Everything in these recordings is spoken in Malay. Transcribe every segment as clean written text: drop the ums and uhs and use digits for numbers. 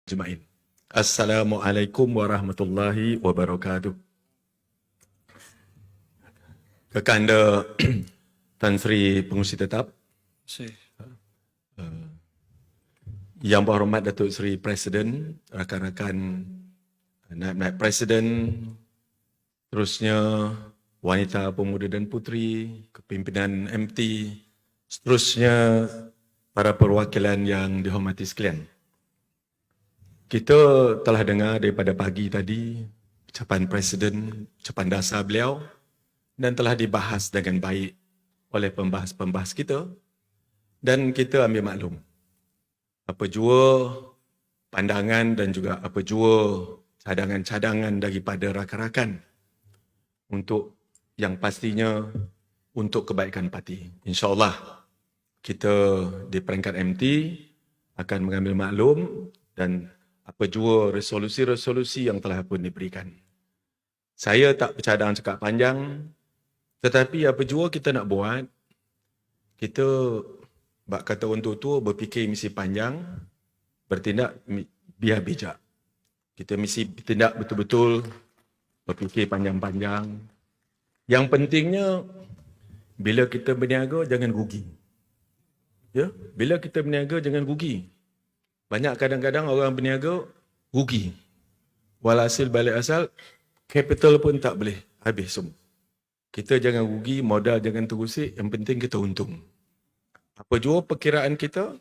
Ajmain. Assalamualaikum warahmatullahi wabarakatuh. Kekanda Tan Sri Pengurusi Tetap, Yang Berhormat Datuk Seri Presiden, rakan-rakan naib-naib Presiden, terusnya wanita, pemuda dan puteri, kepimpinan MT, seterusnya para perwakilan yang dihormati sekalian. Kita telah dengar daripada pagi tadi ucapan Presiden, ucapan dasar beliau dan telah dibahas dengan baik oleh pembahas-pembahas kita dan kita ambil maklum apa jua pandangan dan juga apa jua cadangan-cadangan daripada rakan-rakan untuk yang pastinya untuk kebaikan parti. InsyaAllah kita di peringkat MT akan mengambil maklum dan apa jua resolusi-resolusi yang telah pun diberikan. Saya tak bercadang cakap panjang, tetapi apa jua kita nak buat, kita bak kata orang tua berfikir misi panjang, bertindak biar bijak. Kita mesti bertindak betul-betul, berfikir panjang-panjang. Yang pentingnya, bila kita berniaga, jangan rugi. Ya, bila kita berniaga, jangan rugi. Banyak kadang-kadang orang berniaga rugi. Walhasil balik asal, capital pun tak boleh habis semua. Kita jangan rugi, modal jangan terusik, yang penting kita untung. Apa jua perkiraan kita,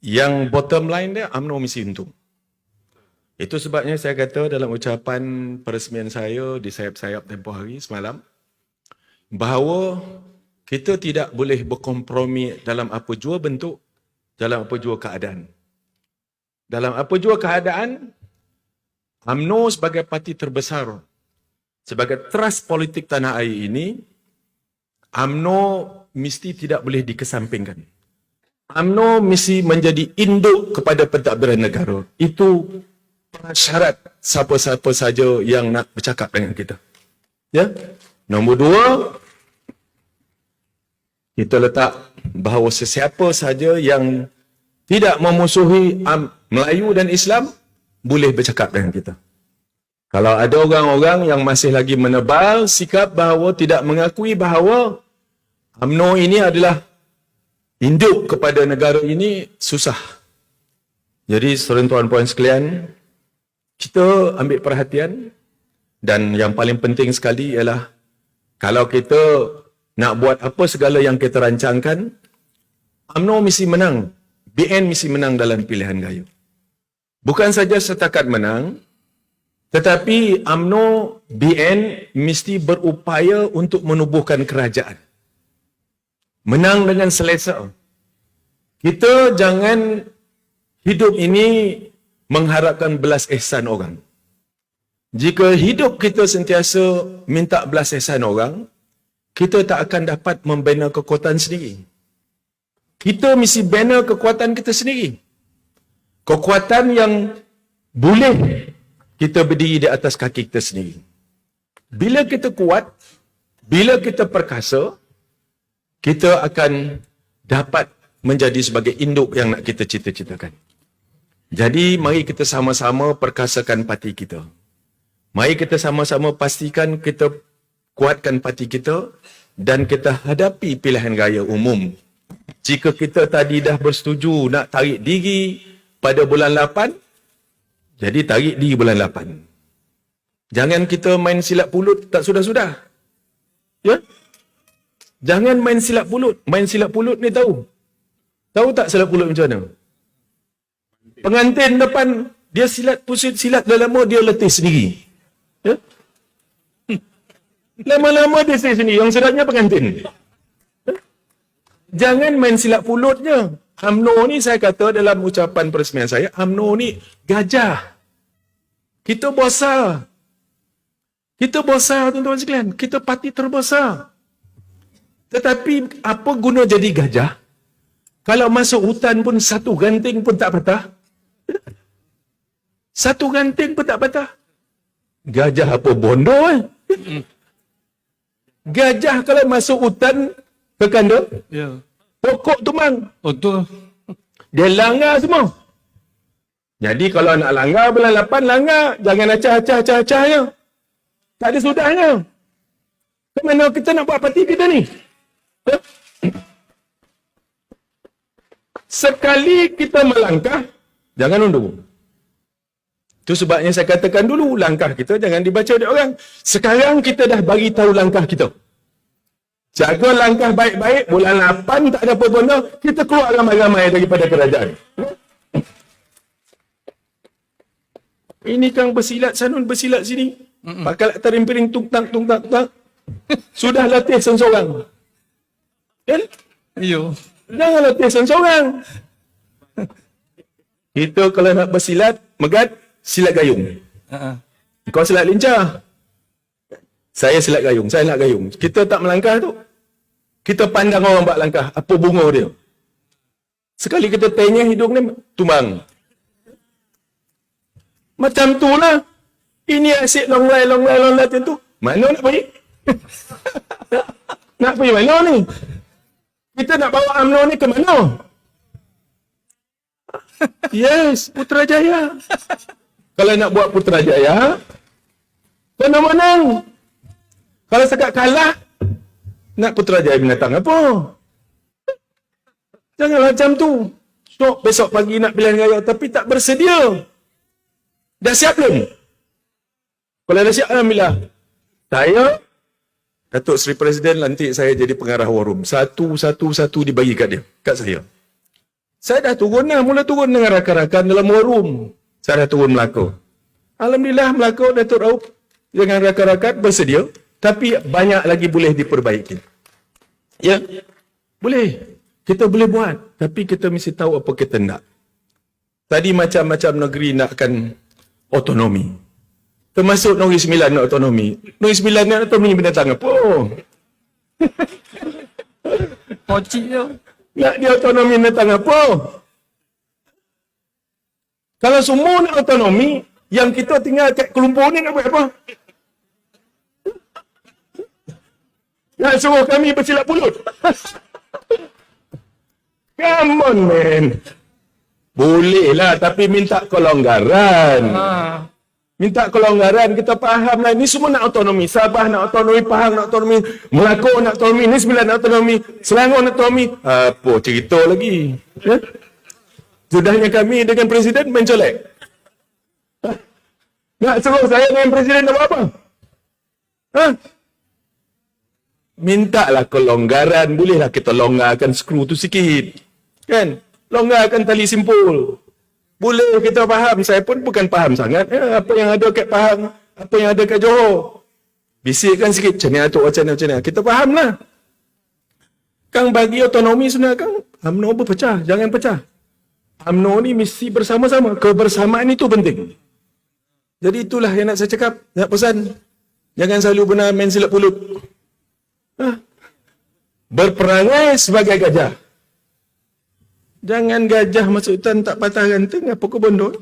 yang bottom line dia, UMNO mesti untung. Itu sebabnya saya kata dalam ucapan peresmian saya di sayap-sayap tempoh hari semalam, bahawa kita tidak boleh berkompromi dalam apa jua bentuk, dalam apa jua keadaan. Dalam apa jua keadaan, UMNO sebagai parti terbesar, sebagai trust politik tanah air ini, UMNO mesti tidak boleh dikesampingkan. UMNO mesti menjadi induk kepada pentadbiran negara. Itu syarat siapa-siapa saja yang nak bercakap dengan kita. Ya. Nombor dua, kita letak bahawa sesiapa saja yang tidak memusuhi Melayu dan Islam, boleh bercakap dengan kita. Kalau ada orang-orang yang masih lagi menebal sikap bahawa tidak mengakui bahawa UMNO ini adalah induk kepada negara ini, susah. Jadi, tuan-tuan puan sekalian, kita ambil perhatian dan yang paling penting sekali ialah kalau kita nak buat apa segala yang kita rancangkan, UMNO mesti menang. BN mesti menang dalam pilihan raya. Bukan saja setakat menang, tetapi UMNO BN mesti berupaya untuk menubuhkan kerajaan. Menang dengan selesa. Kita jangan hidup ini mengharapkan belas ihsan orang. Jika hidup kita sentiasa minta belas ihsan orang, kita tak akan dapat membina kekuatan sendiri. Kita mesti bina kekuatan kita sendiri. Kekuatan yang boleh kita berdiri di atas kaki kita sendiri. Bila kita kuat, bila kita perkasa, kita akan dapat menjadi sebagai induk yang nak kita cita-citakan. Jadi, mari kita sama-sama perkasakan parti kita. Mari kita sama-sama pastikan kita kuatkan parti kita dan kita hadapi pilihan raya umum. Jika kita tadi dah bersetuju nak tarik diri pada bulan 8, jadi tarik diri bulan 8. Jangan kita main silap pulut tak sudah-sudah. Ya? Jangan main silap pulut. Main silap pulut ni tahu. Tahu tak silap pulut macam mana? Pengantin depan, dia silat dah lama, dia letih sendiri. Ya? Lama-lama dia sendiri. Yang sedapnya pengantin. Jangan main silap pulutnya. UMNO ni saya kata dalam ucapan peresmian saya, UMNO ni gajah. Kita besar. Kita besar tuan-tuan sekalian. Kita parti terbesar. Tetapi apa guna jadi gajah? Kalau masuk hutan pun satu ganting pun tak patah. Satu ganting pun tak patah. Gajah apa bodoh Gajah kalau masuk hutan ke kanda, Ya. pokok tumbang. Oh tu. Dia langgar semua. Jadi kalau nak langgar bulan 8, langgar. Jangan acah-acah-acah-acahnya. Tak ada sudahnya. Ke mana kita nak buat parti kita ni? Sekali kita melangkah, jangan undur. Itu sebabnya saya katakan dulu, langkah kita jangan dibaca oleh orang. Sekarang kita dah bagi tahu langkah kita. Jaga langkah baik-baik, bulan 8 tak ada apa benda, kita keluar ramai-ramai daripada kerajaan. Ini kang bersilat sana, bersilat sini. Pakal tarim-piring tung-tak. Sudah latih seorang. Kan? Iyo. Jangan latih seorang. Kita kalau nak bersilat, megat, silat gayung. Kau silat lincah. Saya silat gayung, saya nak gayung. Kita tak melangkah tu. Kita pandang orang buat langkah, apa bunga dia. Sekali kita tanya hidung ni, tumbang. Macam tu lah. Ini asyik long-lay macam tu. Mana nak pergi? Nak pergi mana ni? Kita nak bawa UMNO ni ke mana? Yes, Putrajaya. Kalau nak buat Putrajaya, kena menang. Kalau sekat kalah, nak Putrajaya binatang apa? Janganlah macam tu. So, besok pagi nak pilihan raya tapi tak bersedia. Dah siap belum? Kalau dah siap, alhamdulillah. Saya, Datuk Seri Presiden lantik saya jadi pengarah war room. Satu dibagi kat dia, kat saya. Saya dah turun lah, mula turun dengan rakan-rakan dalam war room. Saya dah turun Melaka. Alhamdulillah Melaka, Datuk Rauf dengan rakan-rakan bersedia. Tapi banyak lagi boleh diperbaiki. Ya, boleh. Kita boleh buat. Tapi kita mesti tahu apa kita nak. Tadi macam-macam negeri nakkan otonomi. Termasuk Negeri Sembilan nak otonomi. Negeri Sembilan nak otonomi binatang apa? Pocik tu. Nak dia otonomi binatang apa? Kalau semua nak otonomi, yang kita tinggal kat kelumpur ni nak buat apa? Nak suruh kami bersilap pulut. Come on, man. Boleh lah, tapi minta kelonggaran. Minta kelonggaran, kita faham lah. Ini semua nak otonomi. Sabah nak otonomi, Pahang nak otonomi, Melaka nak otonomi, Negeri Sembilan nak otonomi, Selangor nak otonomi. Apa cerita lagi? Ya? Sudahnya kami dengan Presiden main colek. Nak suruh saya dengan Presiden nak buat apa? Mintalah kelonggaran. Bolehlah kita longgarkan skru tu sikit. Kan? Longgarkan tali simpul. Boleh kita faham. Saya pun bukan faham sangat. Apa yang ada kat Pahang, apa yang ada kat Johor. Bisikkan sikit. Macam ni atuk, macam ni. Kita faham lah. Kang bagi otonomi sebenarnya, Kang. UMNO berpecah. Jangan pecah. UMNO ni mesti bersama-sama. Kebersamaan itu penting. Jadi itulah yang nak saya cakap. Nak pesan. Jangan selalu benar main silap pulut. Berperangai sebagai gajah. Jangan gajah masuk hutan tak patah ranting. Apa ke bondo?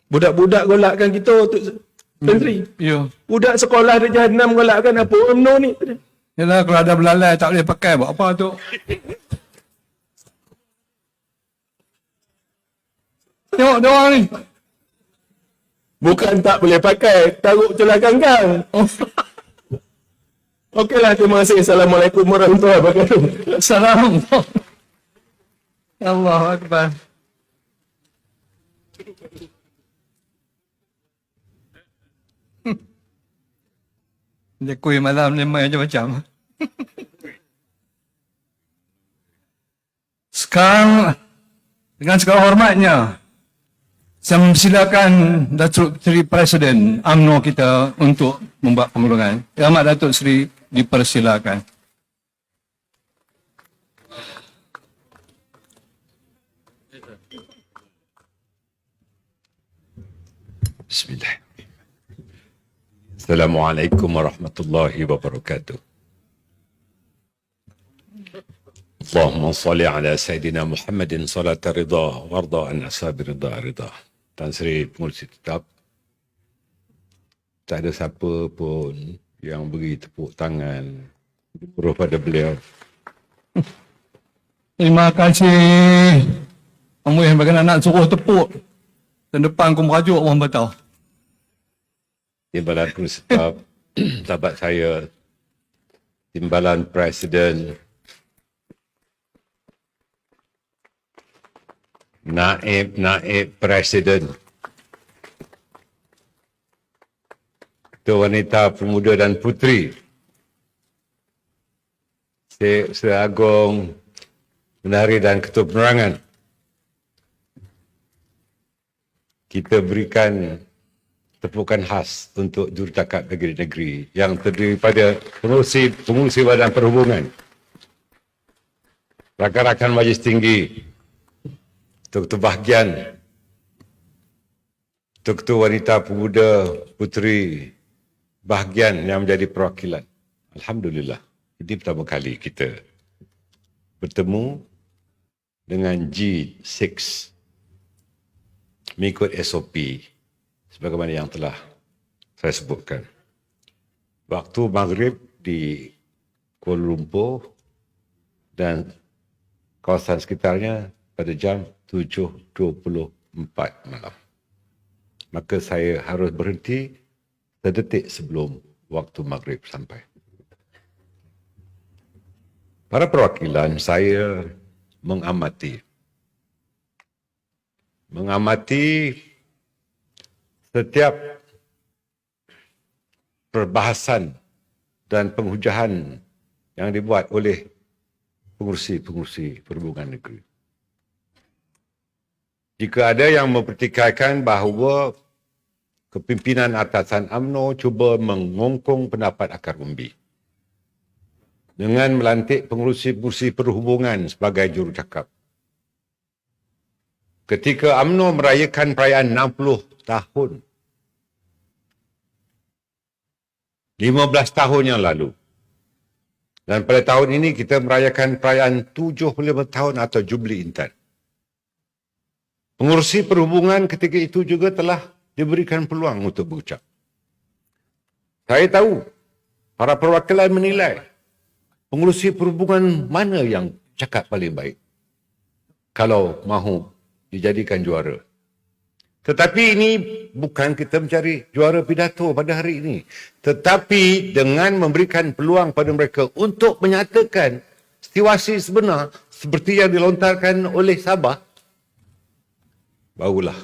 Budak-budak golakkan kita untuk menteri. Ya. Budak sekolah di Jahannam golakkan apa UMNO ni. Yalah, kalau ada belalai tak boleh pakai, buat apa tu? Tengok dia orang ni. Bukan tak boleh pakai, taruh celah kangkang. Okeylah, terima kasih. Assalamualaikum warahmatullahi wabarakatuh. Assalamualaikum. Allahu Akbar. Dia kuih malam ni macam-macam. Sekarang, dengan segala hormatnya, saya mempersilakan Datuk Seri Presiden UMNO kita untuk membuat pengulangan. Yang amat Datuk Seri dipersilakan. Bismillah. Assalamualaikum warahmatullahi wabarakatuh. Allahumma salli ala Sayyidina Muhammadin salata ridha warda an ashabi ridha. Tan Sri Pengurusi Tetap, tak ada siapa pun yang beri tepuk tangan kepada beliau. Terima kasih. Kamu yang bagaimana nak suruh tepuk. Tahun depan aku merajuk orang Batau. Timbalan Pengurusi Tetap, sahabat saya, Timbalan Presiden, Naib Presiden, Ketua Wanita Pemuda dan Puteri, Sri Agong Menari dan Ketua Penerangan. Kita berikan tepukan khas untuk jurucakap negeri-negeri yang terdiri pada pengurusi Badan Perhubungan, rakan-rakan Majlis Tinggi, Ketua Bahagian, Ketua Wanita Pemuda Puteri Bahagian yang menjadi perwakilan. Alhamdulillah, ini pertama kali kita bertemu dengan G6 mengikut SOP sebagaimana yang telah saya sebutkan. Waktu maghrib di Kuala Lumpur dan kawasan sekitarnya pada jam 7.24 malam. Maka saya harus berhenti sedetik sebelum waktu maghrib sampai. Para perwakilan, saya mengamati setiap perbahasan dan penghujahan yang dibuat oleh pengurusi perhubungan negeri. Jika ada yang mempertikaikan bahawa kepimpinan atasan UMNO cuba mengongkong pendapat akar umbi dengan melantik pengurusi perhubungan sebagai jurucakap. Ketika UMNO merayakan perayaan 60 tahun, 15 tahun yang lalu, dan pada tahun ini kita merayakan perayaan 75 tahun atau Jubli Intan. Pengurusi perhubungan ketika itu juga telah diberikan peluang untuk berucap. Saya tahu, para perwakilan menilai pengurusi perhubungan mana yang cakap paling baik kalau mahu dijadikan juara. Tetapi ini bukan kita mencari juara pidato pada hari ini. Tetapi dengan memberikan peluang pada mereka untuk menyatakan situasi sebenar seperti yang dilontarkan oleh Sabah, barulah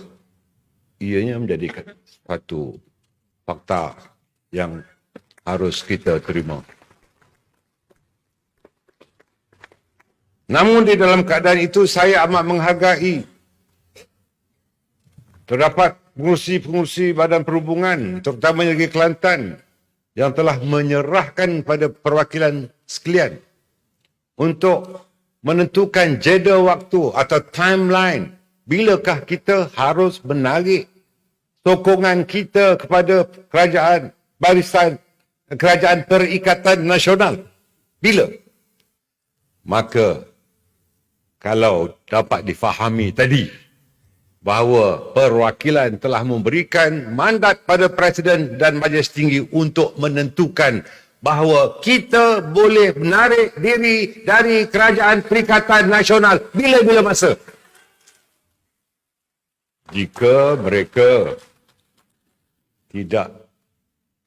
ianya menjadi satu fakta yang harus kita terima. Namun di dalam keadaan itu saya amat menghargai terdapat pengurusi Badan Perhubungan, terutama Negeri Kelantan, yang telah menyerahkan pada perwakilan sekalian untuk menentukan jeda waktu atau timeline bilakah kita harus menarik sokongan kita kepada kerajaan Perikatan Nasional. Bila? Maka kalau dapat difahami tadi bahawa perwakilan telah memberikan mandat pada Presiden dan Majlis Tinggi untuk menentukan bahawa kita boleh menarik diri dari Kerajaan Perikatan Nasional bila-bila masa. Jika mereka tidak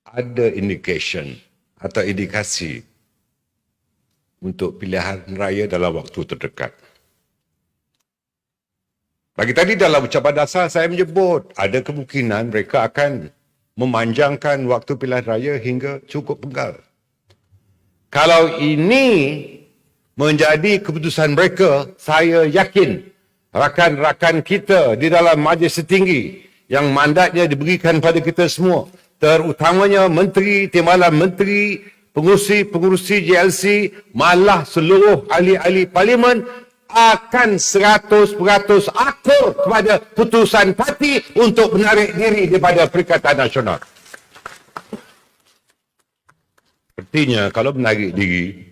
ada indication atau indikasi untuk pilihan raya dalam waktu terdekat. Pagi tadi dalam ucapan dasar saya menyebut ada kemungkinan mereka akan memanjangkan waktu pilihan raya hingga cukup penggal. Kalau ini menjadi keputusan mereka, saya yakin rakan-rakan kita di dalam Majlis Setinggi yang mandatnya diberikan pada kita semua, terutamanya Menteri, Timbalan Menteri, pengurusi JLC, malah seluruh ahli-ahli Parlimen akan 100% akur kepada putusan parti untuk menarik diri daripada Perikatan Nasional. Artinya kalau menarik diri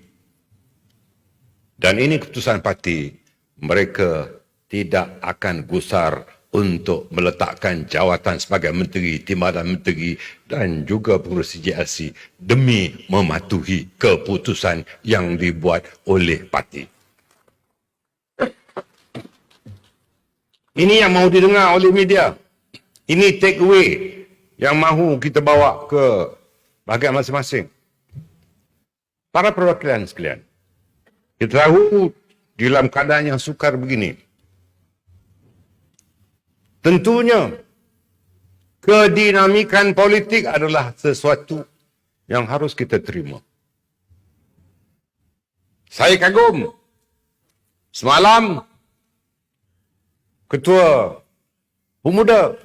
dan ini keputusan parti, mereka tidak akan gusar untuk meletakkan jawatan sebagai Menteri, Timbalan Menteri dan juga pengurusi JLC demi mematuhi keputusan yang dibuat oleh parti. Ini yang mahu didengar oleh media. Ini take away yang mahu kita bawa ke bahagian masing-masing. Para perwakilan sekalian, kita tahu dalam keadaan yang sukar begini, tentunya kedinamikan politik adalah sesuatu yang harus kita terima. Saya kagum. Semalam, Ketua Pemuda,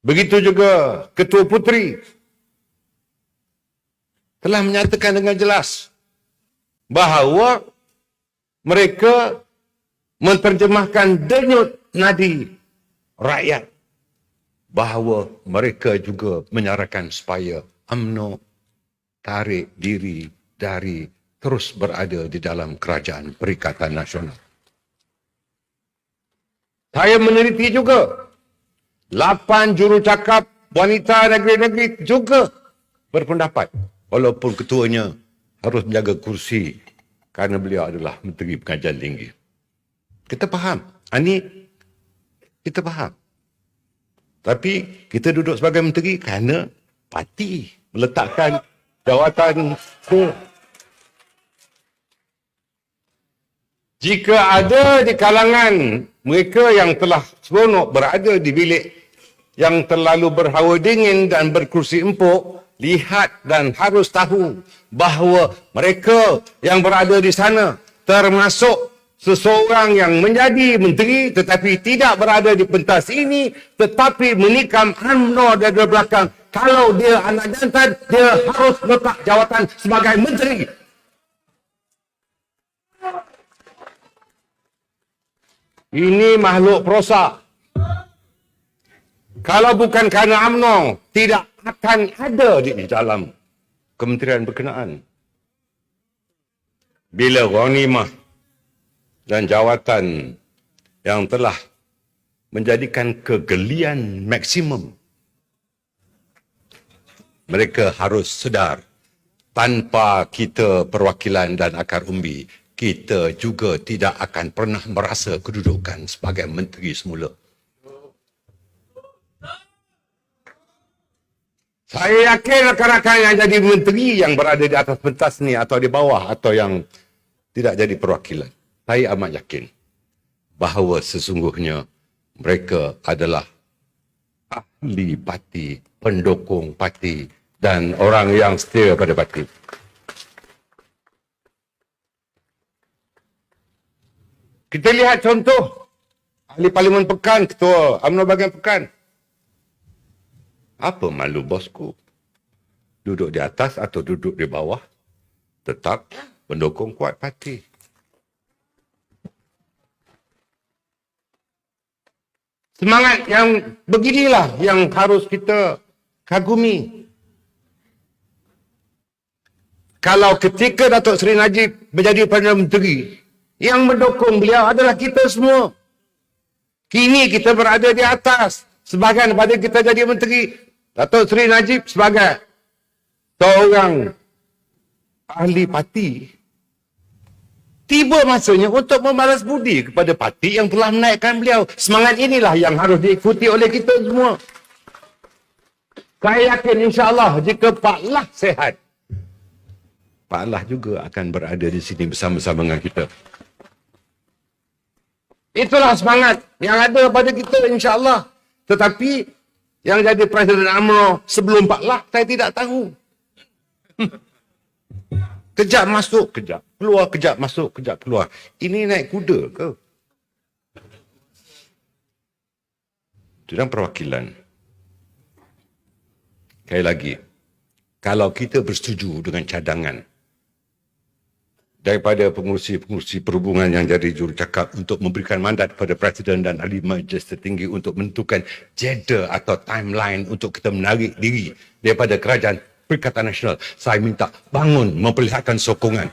begitu juga Ketua Puteri, telah menyatakan dengan jelas bahawa mereka menterjemahkan denyut nadi rakyat, bahawa mereka juga menyarankan supaya UMNO tarik diri dari terus berada di dalam Kerajaan Perikatan Nasional. Saya meneliti juga 8 jurucakap wanita negeri-negeri juga berpendapat, walaupun ketuanya harus menjaga kursi kerana beliau adalah Menteri Pengajian Tinggi. Kita faham. Ini kita faham. Tapi kita duduk sebagai menteri kerana parti meletakkan jawatan ke. Jika ada di kalangan mereka yang telah seronok berada di bilik yang terlalu berhawa dingin dan berkursi empuk, lihat dan harus tahu bahawa mereka yang berada di sana termasuk seseorang yang menjadi menteri tetapi tidak berada di pentas ini, tetapi menikam UMNO dari belakang. Kalau dia anak jantan, dia harus letak jawatan sebagai menteri. Ini makhluk perosak. Kalau bukan kerana UMNO, tidak akan ada di dalam kementerian berkenaan. Bila ghanimah dan jawatan yang telah menjadikan kegelian maksimum, mereka harus sedar, tanpa kita perwakilan dan akar umbi, kita juga tidak akan pernah merasa kedudukan sebagai menteri semula. Saya yakin rakan-rakan yang jadi menteri yang berada di atas pentas ni atau di bawah atau yang tidak jadi perwakilan, saya amat yakin bahawa sesungguhnya mereka adalah ahli parti, pendukung parti dan orang yang setia pada parti. Kita lihat contoh ahli Parlimen Pekan, Ketua UMNO bahagian Pekan. Apa malu bosku? Duduk di atas atau duduk di bawah, tetap pendukung kuat parti. Semangat yang beginilah yang harus kita kagumi. Kalau ketika Datuk Seri Najib menjadi Perdana Menteri, yang mendukung beliau adalah kita semua. Kini kita berada di atas. Sebahagian daripada kita jadi menteri, Datuk Seri Najib sebagai seorang ahli parti, tiba masanya untuk membalas budi kepada parti yang telah menaikkan beliau. Semangat inilah yang harus diikuti oleh kita semua. Saya yakin insya-Allah jika Pak Lah sehat, Pak Allah juga akan berada di sini bersama-sama dengan kita. Itulah semangat yang ada pada kita insya-Allah. Tetapi yang jadi Presiden UMNO sebelum Pak Lah, saya tidak tahu. Kejap masuk, kejap keluar, kejap masuk, kejap keluar. Ini naik kuda ke? Dalam perwakilan. Sekali lagi, kalau kita bersetuju dengan cadangan daripada pengurusi-pengurusi perhubungan yang jadi jurucakap untuk memberikan mandat kepada Presiden dan Ahli Majlis Tertinggi untuk menentukan jeda atau timeline untuk kita menarik diri daripada Kerajaan Perikatan Nasional, saya minta bangun memperlihatkan sokongan.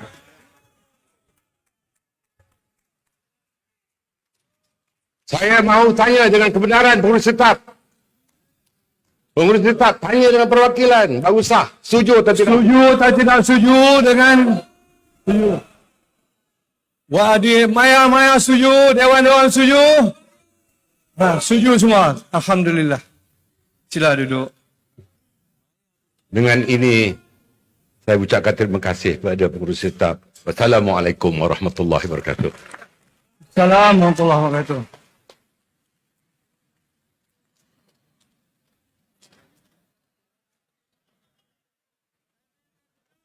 Saya mahu tanya dengan kebenaran pengurus tetap. Pengurus tetap tanya dengan perwakilan, baru sah. Setuju atau tidak? Setuju atau tidak setuju dengan setuju. Wadi Maya setuju, Dewan setuju. Setuju semua. Alhamdulillah. Sila duduk. Dengan ini, saya ucapkan terima kasih kepada pengurus tetap. Wassalamualaikum warahmatullahi wabarakatuh. Assalamualaikum warahmatullahi wabarakatuh.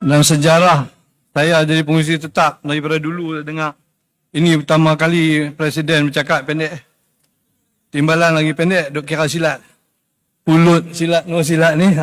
Dalam sejarah, saya jadi pengurusi tetap daripada dulu dengar. Ini pertama kali Presiden bercakap pendek. Timbalan lagi pendek, duk kira silat. Pulut silat, no silat ni.